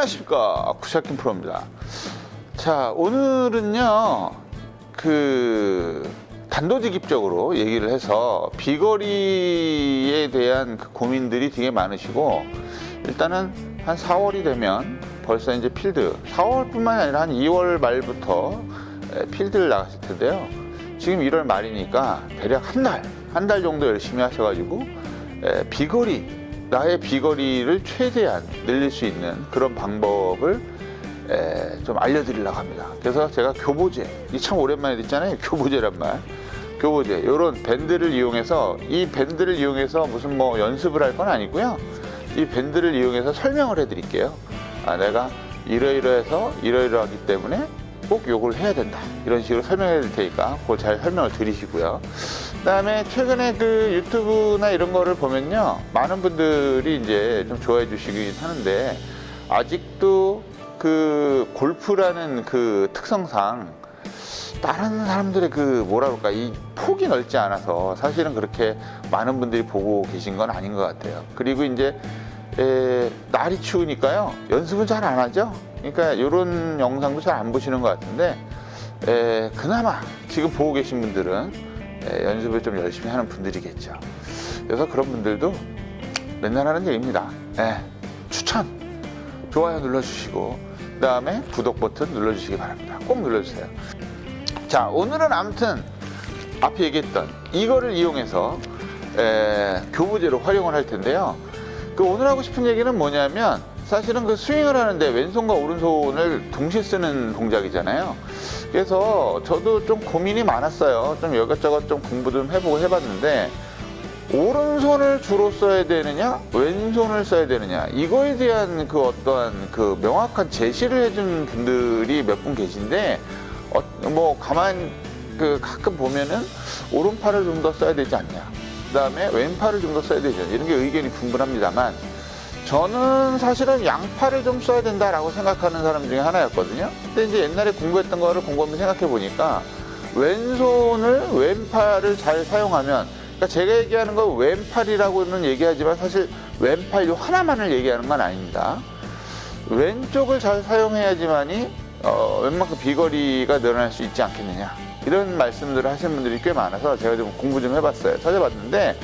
안녕하십니까, 구샷김 프로입니다. 자, 오늘은요 단도직입적으로 얘기를 해서 비거리에 대한 그 고민들이 되게 많으시고, 일단은 한 4월이 되면 벌써 이제 필드, 4월뿐만이 아니라 한 2월 말부터 필드를 나갔을 텐데요. 지금 1월 말이니까 대략 한 달 정도 열심히 하셔가지고 나의 비거리를 최대한 늘릴 수 있는 그런 방법을 좀 알려드리려고 합니다. 그래서 제가 교보제, 이 참 오랜만에 듣잖아요. 교보제란 말. 교보제, 이런 밴드를 이용해서, 이 밴드를 이용해서 무슨 뭐 연습을 할 건 아니고요. 이 밴드를 이용해서 설명을 해드릴게요. 내가 이러이러해서 이러이러하기 때문에 꼭 요걸 해야 된다, 이런 식으로 설명해 드릴 테니까 그걸 잘 설명을 들으시고요. 그 다음에 최근에 그 유튜브나 이런 거를 보면요, 많은 분들이 이제 좀 좋아해 주시긴 하는데, 아직도 그 골프라는 그 특성상 다른 사람들의 그 뭐라 그럴까, 이 폭이 넓지 않아서 사실은 그렇게 많은 분들이 보고 계신 건 아닌 것 같아요. 그리고 이제 날이 추우니까요, 연습은 잘 안 하죠. 그러니까 이런 영상도 잘 안 보시는 것 같은데, 그나마 지금 보고 계신 분들은 연습을 좀 열심히 하는 분들이겠죠. 그래서 그런 분들도 맨날 하는 얘기입니다. 추천, 좋아요 눌러주시고, 그 다음에 구독 버튼 눌러주시기 바랍니다. 꼭 눌러주세요. 자, 오늘은 아무튼 앞에 얘기했던 이거를 이용해서 교보제로 활용을 할 텐데요. 오늘 하고 싶은 얘기는 뭐냐면, 사실은 그 스윙을 하는데 왼손과 오른손을 동시에 쓰는 동작이잖아요. 그래서 저도 좀 고민이 많았어요. 좀 이것저것 좀 공부 좀 해보고 해봤는데, 오른손을 주로 써야 되느냐, 왼손을 써야 되느냐, 이거에 대한 그 어떠한 그 명확한 제시를 해준 분들이 몇 분 계신데, 뭐 가끔 보면은 오른팔을 좀 더 써야 되지 않냐, 그 다음에 왼팔을 좀 더 써야 되지 않냐, 이런 게 의견이 분분합니다만, 저는 사실은 양팔을 좀 써야 된다라고 생각하는 사람 중에 하나였거든요. 근데 이제 옛날에 공부했던 거를 곰곰이 생각해 보니까, 왼팔을 잘 사용하면, 그러니까 제가 얘기하는 건 왼팔이라고는 얘기하지만 사실 왼팔 요 하나만을 얘기하는 건 아닙니다. 왼쪽을 잘 사용해야지만이 웬만큼 비거리가 늘어날 수 있지 않겠느냐, 이런 말씀들을 하시는 분들이 꽤 많아서 제가 좀 공부 좀 해봤어요. 찾아봤는데,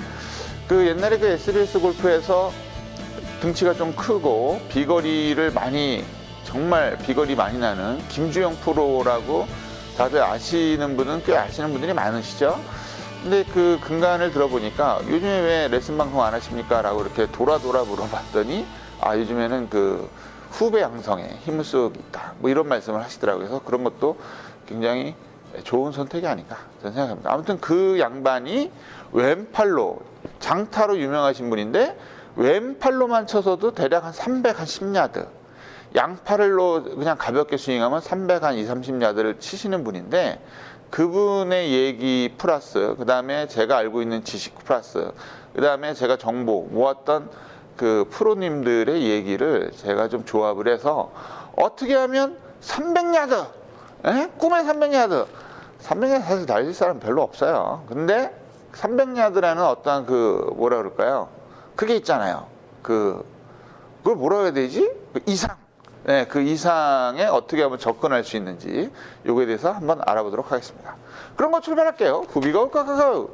옛날에 그 SBS 골프에서 등치가 좀 크고 비거리를 정말 비거리 많이 나는 김주영 프로라고 다들 아시는 분은 꽤 아시는 분들이 많으시죠. 근데 그 근간을 들어보니까, 요즘에 왜 레슨 방송 안 하십니까? 라고 이렇게 돌아 물어봤더니, 요즘에는 그 후배 양성에 힘을 쓰고 있다, 뭐 이런 말씀을 하시더라고요. 그래서 그런 것도 굉장히 좋은 선택이 아닌가 저는 생각합니다. 아무튼 그 양반이 왼팔로 장타로 유명하신 분인데, 왼팔로만 쳐서도 대략 한 310야드, 양팔로 그냥 가볍게 스윙하면 320-30야드를 치시는 분인데, 그분의 얘기 플러스, 그 다음에 제가 알고 있는 지식 플러스, 그 다음에 제가 정보 모았던 그 프로님들의 얘기를 제가 좀 조합을 해서, 어떻게 하면 300야드, 꿈의 300야드 사실 달릴 사람 별로 없어요. 근데 300야드라는 어떠한 뭐라 그럴까요? 그게 있잖아요. 그걸 뭐라 해야 되지? 그 이상. 그 이상에 어떻게 하면 접근할 수 있는지, 요거에 대해서 한번 알아보도록 하겠습니다. 그럼 출발할게요. 후비고 까까까.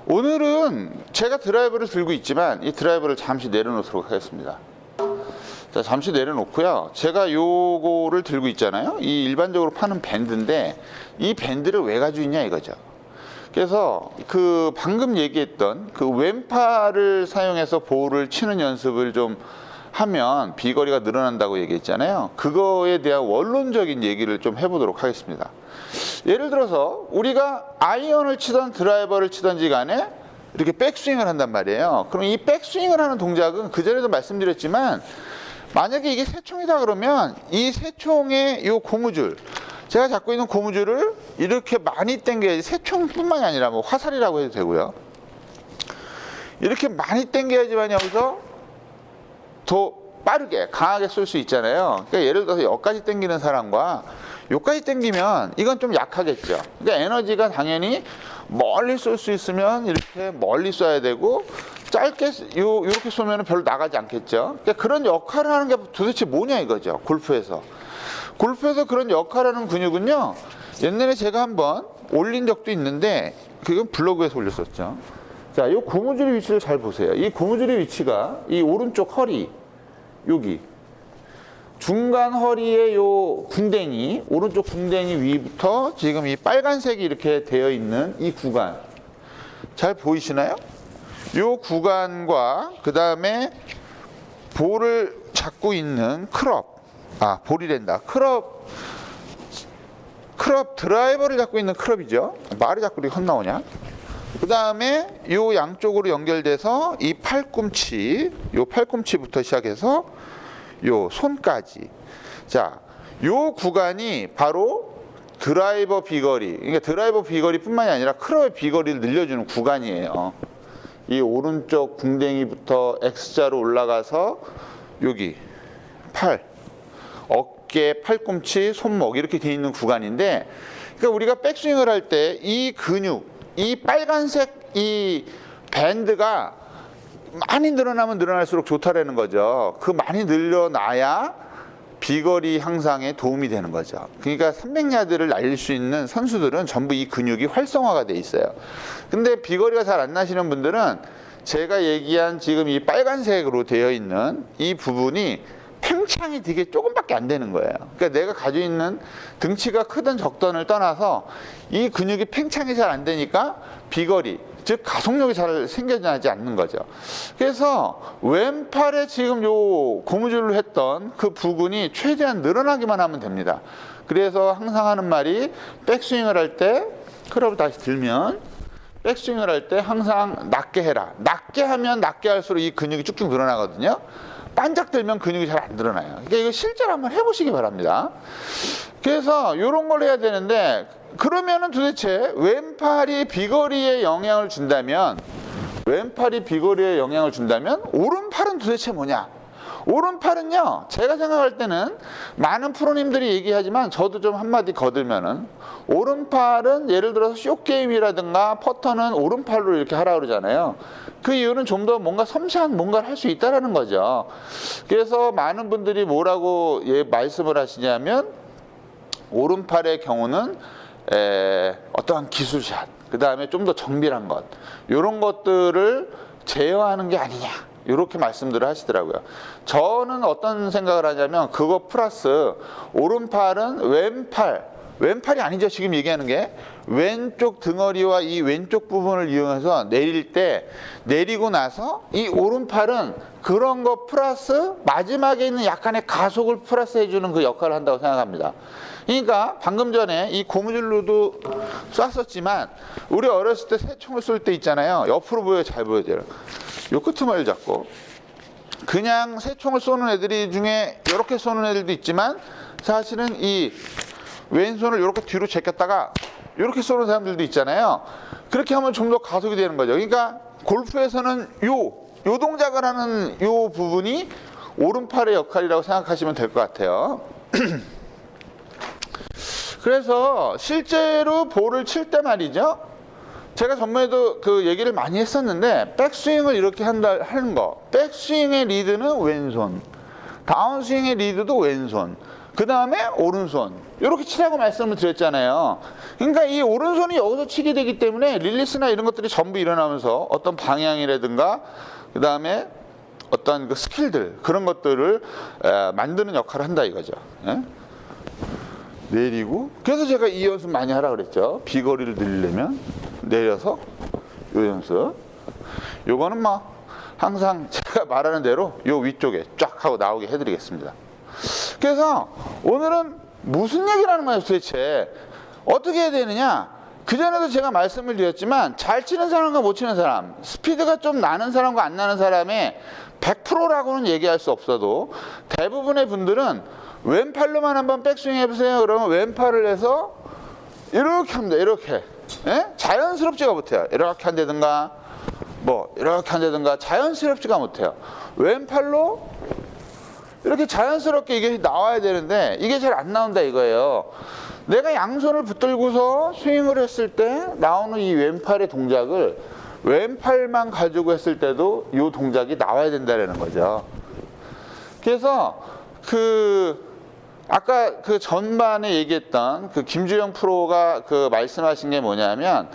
오늘은 제가 드라이버를 들고 있지만, 이 드라이버를 잠시 내려놓도록 하겠습니다. 자, 잠시 내려놓고요. 제가 요거를 들고 있잖아요. 이 일반적으로 파는 밴드인데, 이 밴드를 왜 가지고 있냐 이거죠. 그래서 방금 얘기했던 왼팔을 사용해서 볼을 치는 연습을 좀 하면 비거리가 늘어난다고 얘기했잖아요. 그거에 대한 원론적인 얘기를 좀 해보도록 하겠습니다. 예를 들어서 우리가 아이언을 치던 드라이버를 치던지 간에 이렇게 백스윙을 한단 말이에요. 그럼 이 백스윙을 하는 동작은 그전에도 말씀드렸지만, 만약에 이게 세 총이다 그러면 이 세 총의 요 고무줄, 제가 잡고 있는 고무줄을 이렇게 많이 당겨야지, 세 총뿐만이 아니라 뭐 화살이라고 해도 되고요, 이렇게 많이 당겨야지만 여기서 더 빠르게 강하게 쏠 수 있잖아요. 그러니까 예를 들어서 여기까지 당기는 사람과 여기까지 당기면 이건 좀 약하겠죠. 그러니까 에너지가 당연히 멀리 쏠 수 있으면 이렇게 멀리 쏴야 되고, 짧게 요렇게 쏘면 별로 나가지 않겠죠. 그러니까 그런 역할을 하는 게 도대체 뭐냐 이거죠. 골프에서 그런 역할을 하는 근육은요, 옛날에 제가 한번 올린 적도 있는데 그건 블로그에서 올렸었죠. 자, 이 고무줄의 위치를 잘 보세요. 이 고무줄의 위치가 이 오른쪽 허리, 여기 중간 허리의 요 궁뎅이, 오른쪽 궁뎅이 위부터 지금 이 빨간색이 이렇게 되어 있는 이 구간, 잘 보이시나요? 요 구간과 그 다음에 볼을 잡고 있는 클럽, 볼이란다. 클럽 드라이버를 잡고 있는 클럽이죠. 말이 자꾸 이렇게 헛나오냐? 그 다음에 요 양쪽으로 연결돼서 이 팔꿈치, 요 팔꿈치부터 시작해서 요 손까지. 자, 요 구간이 바로 드라이버 비거리, 그러니까 드라이버 비거리뿐만이 아니라 클럽의 비거리를 늘려주는 구간이에요. 이 오른쪽 궁뎅이부터 X자로 올라가서 여기 팔, 어깨, 팔꿈치, 손목 이렇게 되어 있는 구간인데, 그러니까 우리가 백스윙을 할 때 이 근육, 이 빨간색 이 밴드가 많이 늘어나면 늘어날수록 좋다라는 거죠. 그 많이 늘려놔야 비거리 향상에 도움이 되는 거죠. 그러니까 300야드를 날릴 수 있는 선수들은 전부 이 근육이 활성화가 돼 있어요. 근데 비거리가 잘 안 나시는 분들은 제가 얘기한 지금 이 빨간색으로 되어 있는 이 부분이 팽창이 되게 조금밖에 안 되는 거예요. 그러니까 내가 가지고 있는 등치가 크든 적든을 떠나서 이 근육이 팽창이 잘 안 되니까 비거리, 즉 가속력이 잘 생겨나지 않는 거죠. 그래서 왼팔에 지금 요 고무줄로 했던 그 부분이 최대한 늘어나기만 하면 됩니다. 그래서 항상 하는 말이, 백스윙을 할 때 클럽을 다시 들면 백스윙을 할 때 항상 낮게 해라. 낮게 하면 낮게 할수록 이 근육이 쭉쭉 늘어나거든요. 반짝 들면 근육이 잘 안 늘어나요. 그러니까 이거 실제로 한번 해보시기 바랍니다. 그래서 이런 걸 해야 되는데, 그러면은 도대체 왼팔이 비거리에 영향을 준다면, 오른팔은 도대체 뭐냐? 오른팔은요, 제가 생각할 때는 많은 프로님들이 얘기하지만 저도 좀 한마디 거들면은, 오른팔은 예를 들어서 숏게임이라든가 퍼터는 오른팔로 이렇게 하라고 그러잖아요. 그 이유는 좀 더 뭔가 섬세한 뭔가를 할 수 있다는 거죠. 그래서 많은 분들이 뭐라고 말씀을 하시냐면, 오른팔의 경우는 어떠한 기술샷, 그 다음에 좀 더 정밀한 것, 이런 것들을 제어하는 게 아니냐, 이렇게 말씀들을 하시더라고요. 저는 어떤 생각을 하냐면, 그거 플러스 오른팔은 왼팔이 아니죠. 지금 얘기하는 게 왼쪽 등허리와 이 왼쪽 부분을 이용해서 내릴 때, 내리고 나서 이 오른팔은 그런 거 플러스 마지막에 있는 약간의 가속을 플러스 해주는 그 역할을 한다고 생각합니다. 그러니까 방금 전에 이 고무줄로도 쐈었지만, 우리 어렸을 때 새총을 쏠 때 있잖아요. 옆으로 잘 보여줘요. 요 끄트머리를 잡고 그냥 새총을 쏘는 애들이 중에 이렇게 쏘는 애들도 있지만, 사실은 이 왼손을 이렇게 뒤로 제꼈다가 이렇게 쏘는 사람들도 있잖아요. 그렇게 하면 좀 더 가속이 되는 거죠. 그러니까 골프에서는 요 동작을 하는 요 부분이 오른팔의 역할이라고 생각하시면 될 것 같아요. 그래서 실제로 볼을 칠 때 말이죠, 제가 전번에도 그 얘기를 많이 했었는데, 백스윙을 이렇게 하는 거, 백스윙의 리드는 왼손, 다운스윙의 리드도 왼손, 그 다음에 오른손, 이렇게 치라고 말씀을 드렸잖아요. 그러니까 이 오른손이 여기서 치게 되기 때문에 릴리스나 이런 것들이 전부 일어나면서 어떤 방향이라든가 그 다음에 어떤 그 스킬들, 그런 것들을 만드는 역할을 한다 이거죠. 예? 내리고, 그래서 제가 이 연습 많이 하라 그랬죠. 비거리를 늘리려면 내려서 요 연습, 요거는 뭐 항상 제가 말하는 대로 요 위쪽에 쫙 하고 나오게 해드리겠습니다. 그래서 오늘은 무슨 얘기를 하는 거예요 도대체? 어떻게 해야 되느냐? 그전에도 제가 말씀을 드렸지만, 잘 치는 사람과 못 치는 사람, 스피드가 좀 나는 사람과 안 나는 사람의 100%라고는 얘기할 수 없어도, 대부분의 분들은 왼팔로만 한번 백스윙 해보세요. 그러면 왼팔을 해서 이렇게 합니다. 이렇게. 예? 자연스럽지가 못해요. 이렇게 한다든가 뭐 이렇게 한다든가 자연스럽지가 못해요. 왼팔로 이렇게 자연스럽게 이게 나와야 되는데 이게 잘 안 나온다 이거예요. 내가 양손을 붙들고서 스윙을 했을 때 나오는 이 왼팔의 동작을 왼팔만 가지고 했을 때도 이 동작이 나와야 된다는 거죠. 그래서 아까 그 전반에 얘기했던 그 김주영 프로가 그 말씀하신 게 뭐냐면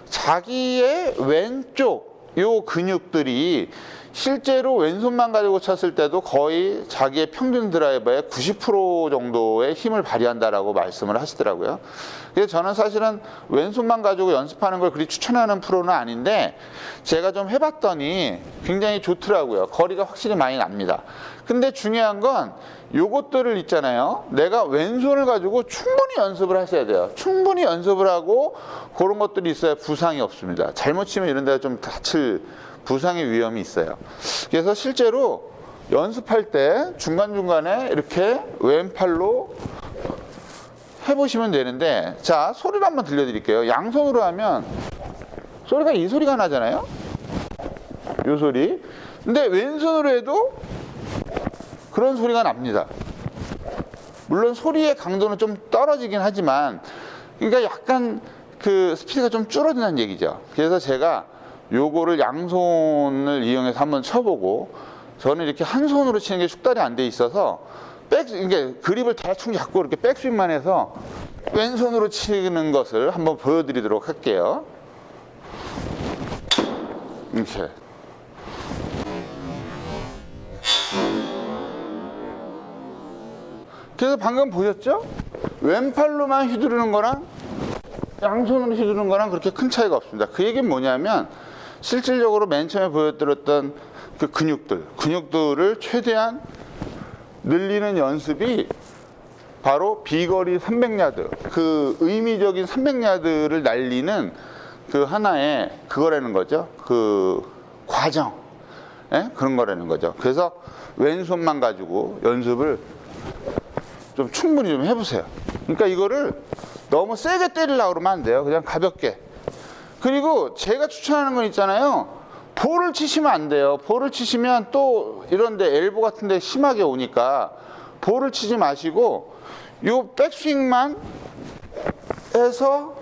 자기의 왼쪽 요 근육들이 실제로 왼손만 가지고 쳤을 때도 거의 자기의 평균 드라이버의 90% 정도의 힘을 발휘한다라고 말씀을 하시더라고요. 그래서 저는 사실은 왼손만 가지고 연습하는 걸 그리 추천하는 프로는 아닌데 제가 좀 해봤더니 굉장히 좋더라고요. 거리가 확실히 많이 납니다. 근데 중요한 건 요것들을 있잖아요. 내가 왼손을 가지고 충분히 연습을 하셔야 돼요. 충분히 연습을 하고 그런 것들이 있어야 부상이 없습니다. 잘못 치면 이런 데가 좀 다칠 부상의 위험이 있어요. 그래서 실제로 연습할 때 중간중간에 이렇게 왼팔로 해보시면 되는데, 자, 소리를 한번 들려드릴게요. 양손으로 하면 소리가 이 소리가 나잖아요. 이 소리. 근데 왼손으로 해도 그런 소리가 납니다. 물론 소리의 강도는 좀 떨어지긴 하지만, 그러니까 약간 그 스피드가 좀 줄어든다는 얘기죠. 그래서 제가 요거를 양손을 이용해서 한번 쳐보고, 저는 이렇게 한 손으로 치는 게 숙달이 안 돼 있어서 이게 그립을 대충 잡고 이렇게 백스윙만 해서 왼손으로 치는 것을 한번 보여드리도록 할게요. 이렇게. 그래서 방금 보셨죠? 왼팔로만 휘두르는 거랑 양손으로 휘두르는 거랑 그렇게 큰 차이가 없습니다. 그 얘기는 뭐냐면 실질적으로 맨 처음에 보여드렸던 그 근육들을 최대한 늘리는 연습이 바로 비거리 300야드, 그 의미적인 300야드를 날리는 그 하나의 그거라는 거죠. 그 과정, 그런 거라는 거죠. 그래서 왼손만 가지고 연습을 좀 충분히 좀 해보세요. 그러니까 이거를 너무 세게 때리려고 그러면 안 돼요. 그냥 가볍게. 그리고 제가 추천하는 건 있잖아요. 볼을 치시면 안 돼요. 볼을 치시면 또 이런데 엘보 같은 데 심하게 오니까 볼을 치지 마시고 요 백스윙만 해서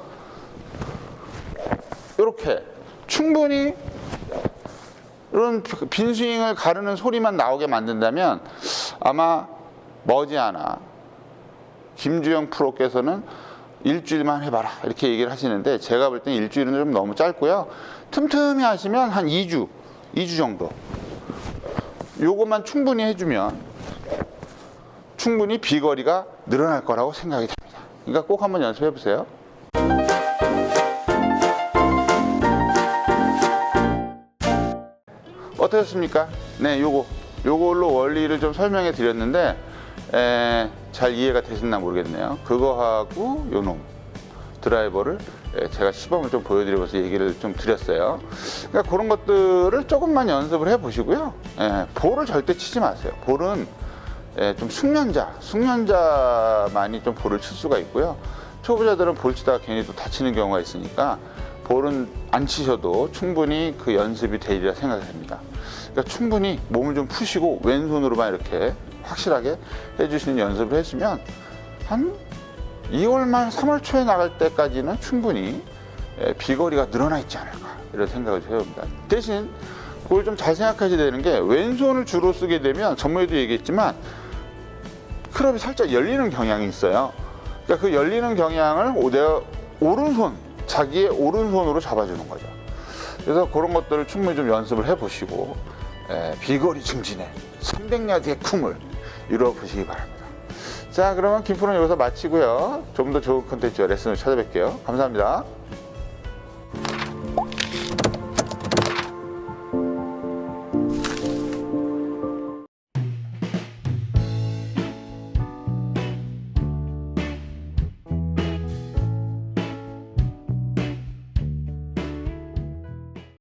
이렇게 충분히 이런 빈스윙을 가르는 소리만 나오게 만든다면 아마 머지않아 김주영 프로께서는 일주일만 해봐라 이렇게 얘기를 하시는데, 제가 볼 땐 일주일은 좀 너무 짧고요. 틈틈이 하시면 한 2주 정도 요것만 충분히 해주면 충분히 비거리가 늘어날 거라고 생각이 됩니다. 그러니까 꼭 한번 연습해 보세요. 어떠셨습니까? 네, 요걸로 원리를 좀 설명해 드렸는데 잘 이해가 되셨나 모르겠네요. 그거하고 요놈 드라이버를 제가 시범을 좀 보여드리면서 얘기를 좀 드렸어요. 그러니까 그런 것들을 조금만 연습을 해 보시고요. 볼을 절대 치지 마세요. 볼은 좀 숙련자만이 좀 볼을 칠 수가 있고요. 초보자들은 볼 치다가 괜히 또 다치는 경우가 있으니까 볼은 안 치셔도 충분히 그 연습이 되리라 생각이 됩니다. 그러니까 충분히 몸을 좀 푸시고 왼손으로만 이렇게 확실하게 해주시는 연습을 해주면 한 2월 말 3월 초에 나갈 때까지는 충분히 비거리가 늘어나 있지 않을까 이런 생각을 해봅니다. 대신 그걸 좀 잘 생각하셔야 되는 게, 왼손을 주로 쓰게 되면 전번에도 얘기했지만 클럽이 살짝 열리는 경향이 있어요. 그러니까 그 열리는 경향을 내가 자기의 오른손으로 잡아주는 거죠. 그래서 그런 것들을 충분히 좀 연습을 해보시고 비거리 증진에 300야드의 쿵을 이뤄보시기 바랍니다. 자, 그러면 김프로는 여기서 마치고요. 좀 더 좋은 컨텐츠와 레슨을 찾아뵐게요. 감사합니다.